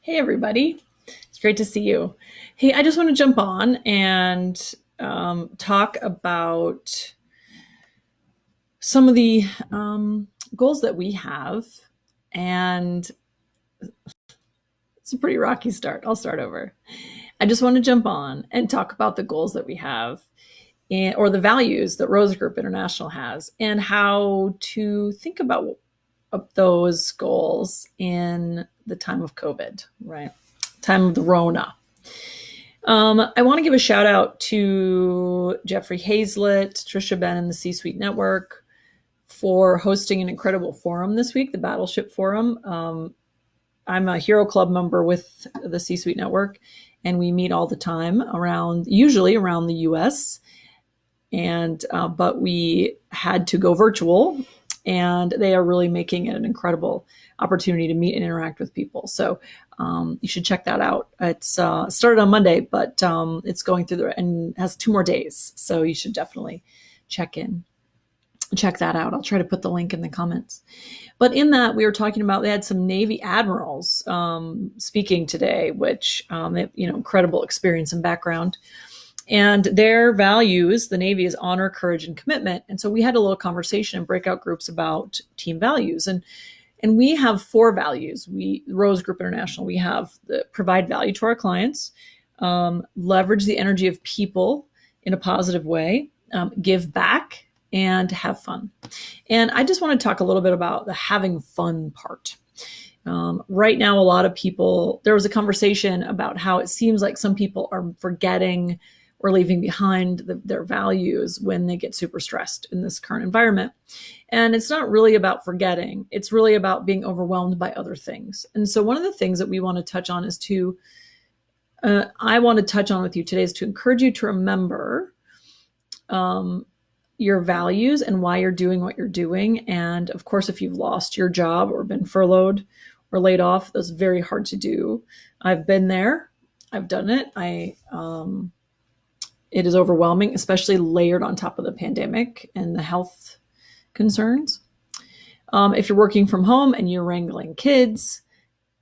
Hey, everybody. It's great to see you. Hey, I just want to jump on and talk about some of the goals that we have. And it's a pretty rocky start. I'll start over. I just want to jump on and talk about the goals that we have or the values that Rose Group International has and how to think about those goals in the time of COVID, right? Time of the Rona. I want to give a shout out to Jeffrey Hazlett, Trisha Ben, and the C-Suite Network for hosting an incredible forum this week, the Battleship Forum. I'm a Hero Club member with the C-Suite Network, and we meet all the time usually around the U.S. But we had to go virtual, and they are really making it an incredible opportunity to meet and interact with people. So you should check that out. It's started on Monday, but it's going through and has 2 more days. So you should definitely check that out. I'll try to put the link in the comments. But in that, we were talking about, they had some Navy admirals speaking today, which incredible experience and background. And their values, the Navy, is honor, courage, and commitment. And so we had a little conversation in breakout groups about team values. And we have 4 values. Rose Group International, we have provide value to our clients, leverage the energy of people in a positive way, give back, and have fun. And I just want to talk a little bit about the having fun part. Right now, a lot of people, there was a conversation about how it seems like some people are forgetting or leaving behind their values when they get super stressed in this current environment. And it's not really about forgetting. It's really about being overwhelmed by other things. And so one of the things that we want to touch on is I want to touch on with you today is to encourage you to remember your values and why you're doing what you're doing. And of course, if you've lost your job or been furloughed or laid off, that's very hard to do. I've been there. I've done it. It is overwhelming, especially layered on top of the pandemic and the health concerns. If you're working from home and you're wrangling kids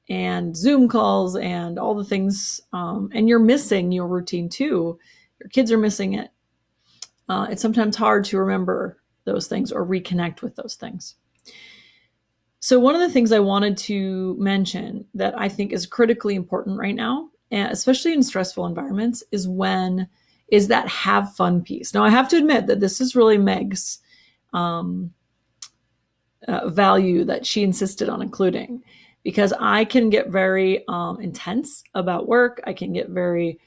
and Zoom calls and all the things, and you're missing your routine too, your kids are missing it. It's sometimes hard to remember those things or reconnect with those things. So one of the things I wanted to mention that I think is critically important right now, especially in stressful environments, is that have fun piece. Now, I have to admit that this is really Meg's value that she insisted on including, because I can get very intense about work. I can get very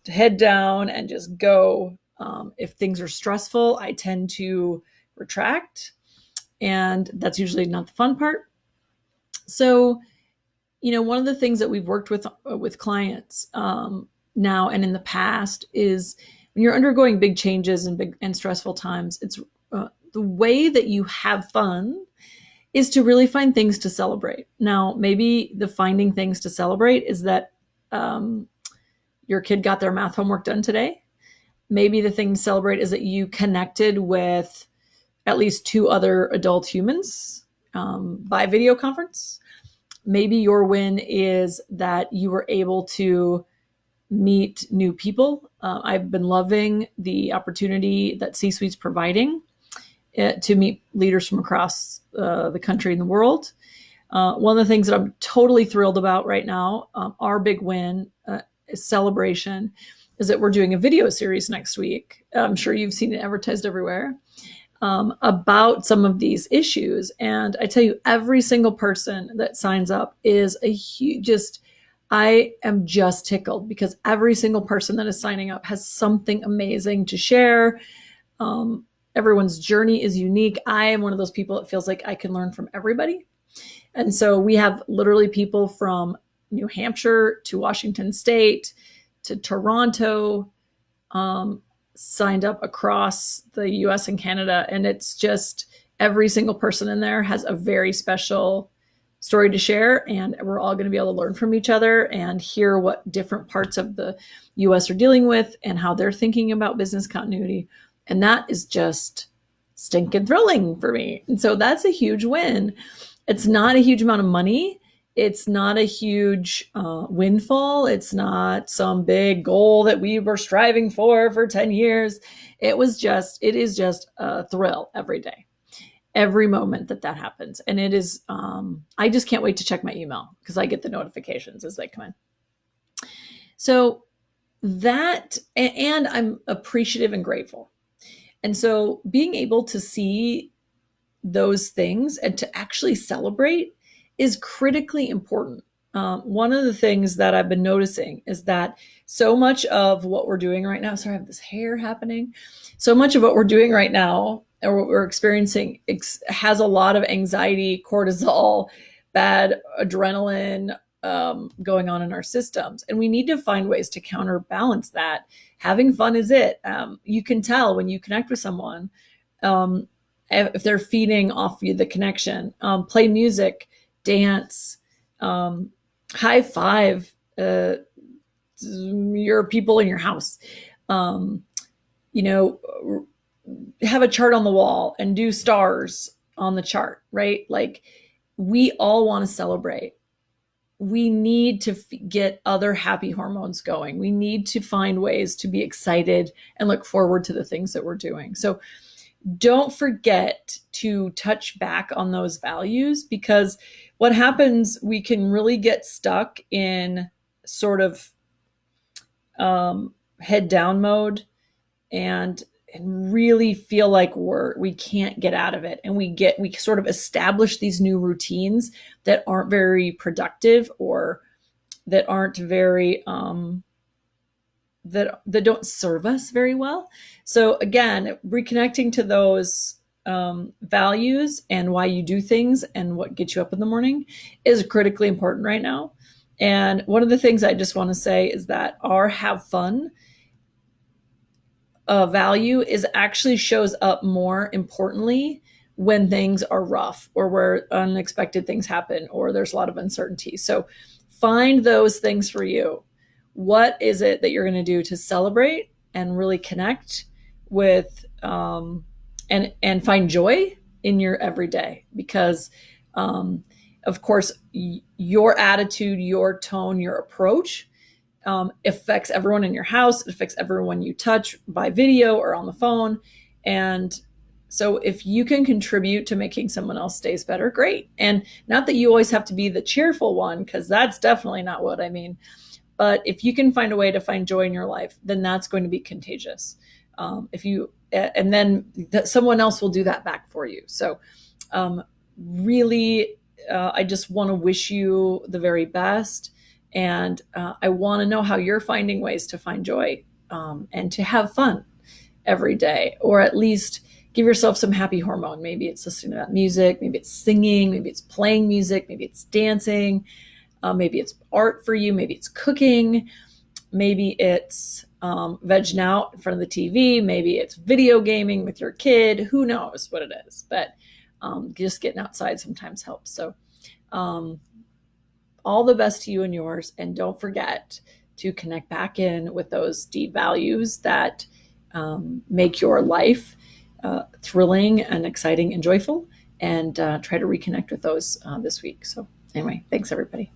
head down and just go. If things are stressful, I tend to retract, and that's usually not the fun part. So, one of the things that we've worked with clients now and in the past is when you're undergoing big changes and big and stressful times, it's the way that you have fun is to really find things to celebrate. Now, maybe the finding things to celebrate is that your kid got their math homework done today. Maybe the thing to celebrate is that you connected with at least 2 other adult humans by video conference. Maybe your win is that you were able to meet new people. I've been loving the opportunity that C-Suite's providing to meet leaders from across the country and the world. One of the things that I'm totally thrilled about right now, our big win celebration, is that we're doing a video series next week. I'm sure you've seen it advertised everywhere about some of these issues. And I tell you, every single person that signs up is I am just tickled because every single person that is signing up has something amazing to share. Everyone's journey is unique. I am one of those people that feels like I can learn from everybody. And so we have literally people from New Hampshire to Washington State to Toronto, signed up across the US and Canada. And it's just every single person in there has a very special story to share. And we're all going to be able to learn from each other and hear what different parts of the US are dealing with and how they're thinking about business continuity. And that is just stinking thrilling for me. And so that's a huge win. It's not a huge amount of money. It's not a huge windfall. It's not some big goal that we were striving for 10 years. It is just a thrill every day, every moment that happens. And it is, I just can't wait to check my email because I get the notifications as they come in. So that, and I'm appreciative and grateful. And so being able to see those things and to actually celebrate is critically important. One of the things that I've been noticing is that so much of what we're doing right now, sorry, I have this hair happening. So much of what we're doing right now or what we're experiencing has a lot of anxiety, cortisol, bad adrenaline going on in our systems. And we need to find ways to counterbalance that. Having fun is it. You can tell when you connect with someone, if they're feeding off you the connection, play music, dance, high five your people in your house, you know, have a chart on the wall and do stars on the chart, right? Like we all want to celebrate. We need to get other happy hormones going. We need to find ways to be excited and look forward to the things that we're doing. So don't forget to touch back on those values, because what happens, we can really get stuck in sort of head down mode and really feel like we can't get out of it. And we sort of establish these new routines that aren't very productive or that aren't very, that don't serve us very well. So again, reconnecting to those values and why you do things and what gets you up in the morning is critically important right now. And one of the things I just want to say is that our have fun value is actually shows up more importantly when things are rough or where unexpected things happen or there's a lot of uncertainty. So find those things for you. What is it that you're going to do to celebrate and really connect with and find joy in your everyday? Because of course, your attitude, your tone, your approach affects everyone in your house. It affects everyone you touch by video or on the phone. And so if you can contribute to making someone else days better, great. And not that you always have to be the cheerful one, because that's definitely not what I mean. But if you can find a way to find joy in your life, then that's going to be contagious. And then someone else will do that back for you. So really, I just want to wish you the very best. And I want to know how you're finding ways to find joy and to have fun every day, or at least give yourself some happy hormone. Maybe it's listening to that music, maybe it's singing, maybe it's playing music, maybe it's dancing, maybe it's art for you, maybe it's cooking, maybe it's vegging out in front of the TV, maybe it's video gaming with your kid. Who knows what it is? But just getting outside sometimes helps. So all the best to you and yours. And don't forget to connect back in with those deep values that make your life thrilling and exciting and joyful, and try to reconnect with those this week. So anyway, thanks everybody.